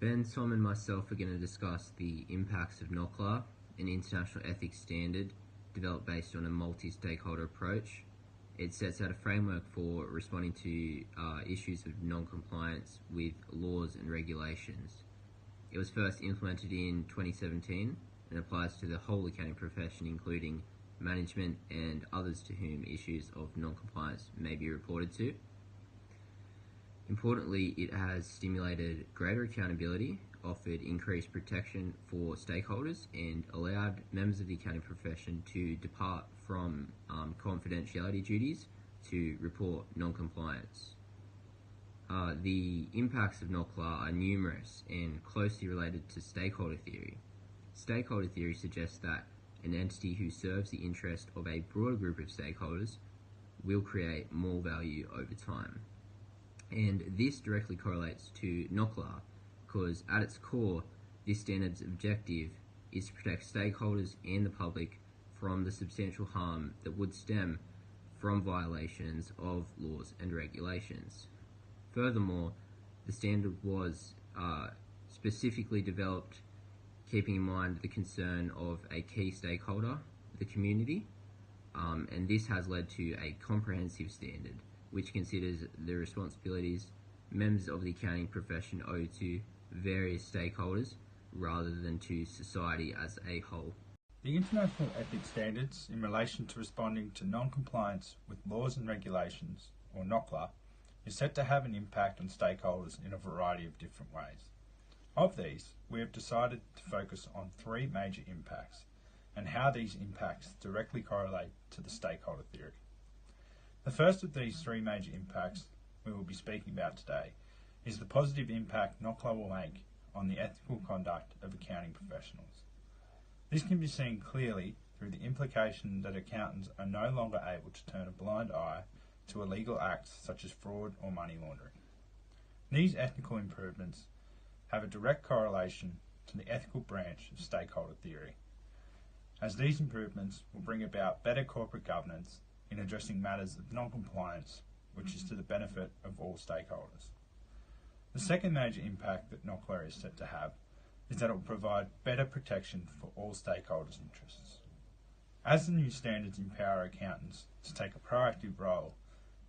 Ben, Tom and myself are going to discuss the impacts of NOCLAR, an international ethics standard developed based on a multi-stakeholder approach. It sets out a framework for responding to issues of non-compliance with laws and regulations. It was first implemented in 2017 and applies to the whole accounting profession, including management and others to whom issues of non-compliance may be reported to. Importantly, it has stimulated greater accountability, offered increased protection for stakeholders, and allowed members of the accounting profession to depart from confidentiality duties to report non-compliance. The impacts of NOCLAR are numerous and closely related to stakeholder theory. Stakeholder theory suggests that an entity who serves the interest of a broader group of stakeholders will create more value over time. And this directly correlates to NOCLAR, because at its core, this standard's objective is to protect stakeholders and the public from the substantial harm that would stem from violations of laws and regulations. Furthermore, the standard was specifically developed keeping in mind the concern of a key stakeholder, the community, and this has led to a comprehensive standard which considers the responsibilities members of the accounting profession owe to various stakeholders rather than to society as a whole. The International Ethics Standards in relation to responding to non-compliance with laws and regulations, or NOCLAR, is set to have an impact on stakeholders in a variety of different ways. Of these, we have decided to focus on three major impacts and how these impacts directly correlate to the stakeholder theory. The first of these three major impacts we will be speaking about today is the positive impact NOCLAR will make on the ethical conduct of accounting professionals. This can be seen clearly through the implication that accountants are no longer able to turn a blind eye to illegal acts such as fraud or money laundering. These ethical improvements have a direct correlation to the ethical branch of stakeholder theory, as these improvements will bring about better corporate governance in addressing matters of non-compliance, which is to the benefit of all stakeholders. The second major impact that NOCLAR is set to have is that it will provide better protection for all stakeholders' interests. As the new standards empower accountants to take a proactive role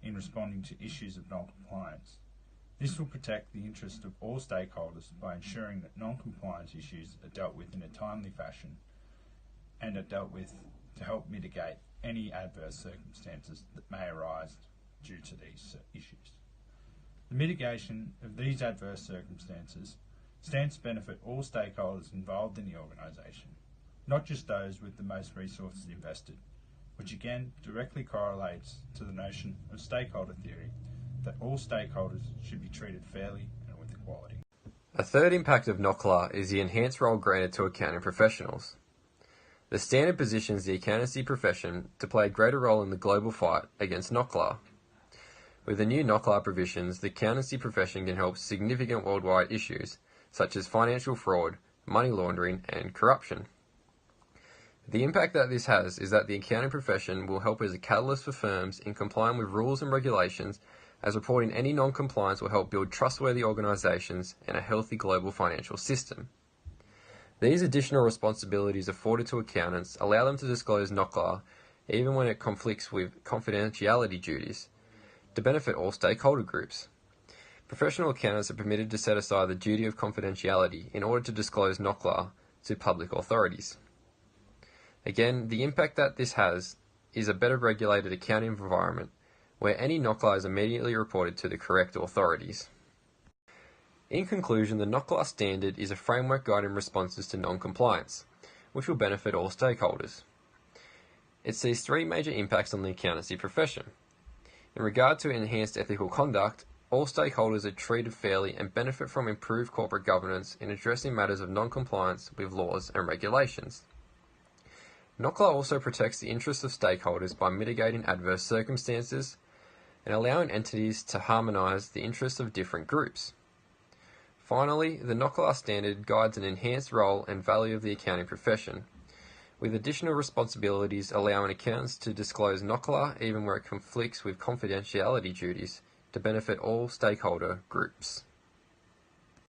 in responding to issues of non-compliance, this will protect the interest of all stakeholders by ensuring that non-compliance issues are dealt with in a timely fashion and are dealt with to help mitigate any adverse circumstances that may arise due to these issues. The mitigation of these adverse circumstances stands to benefit all stakeholders involved in the organisation, not just those with the most resources invested, which again directly correlates to the notion of stakeholder theory that all stakeholders should be treated fairly and with equality. A third impact of NOCLAR is the enhanced role granted to accounting professionals. The standard positions the accountancy profession to play a greater role in the global fight against NOCLAR. With the new NOCLAR provisions, the accountancy profession can help significant worldwide issues such as financial fraud, money laundering, and corruption. The impact that this has is that the accounting profession will help as a catalyst for firms in complying with rules and regulations, as reporting any non-compliance will help build trustworthy organisations and a healthy global financial system. These additional responsibilities afforded to accountants allow them to disclose NOCLAR even when it conflicts with confidentiality duties, to benefit all stakeholder groups. Professional accountants are permitted to set aside the duty of confidentiality in order to disclose NOCLAR to public authorities. Again, the impact that this has is a better regulated accounting environment where any NOCLAR is immediately reported to the correct authorities. In conclusion, the NOCLAR standard is a framework guiding responses to non-compliance, which will benefit all stakeholders. It sees three major impacts on the accountancy profession. In regard to enhanced ethical conduct, all stakeholders are treated fairly and benefit from improved corporate governance in addressing matters of non-compliance with laws and regulations. NOCLAR also protects the interests of stakeholders by mitigating adverse circumstances and allowing entities to harmonise the interests of different groups. Finally, the NOCLAR standard guides an enhanced role and value of the accounting profession, with additional responsibilities allowing accountants to disclose NOCLAR even where it conflicts with confidentiality duties to benefit all stakeholder groups.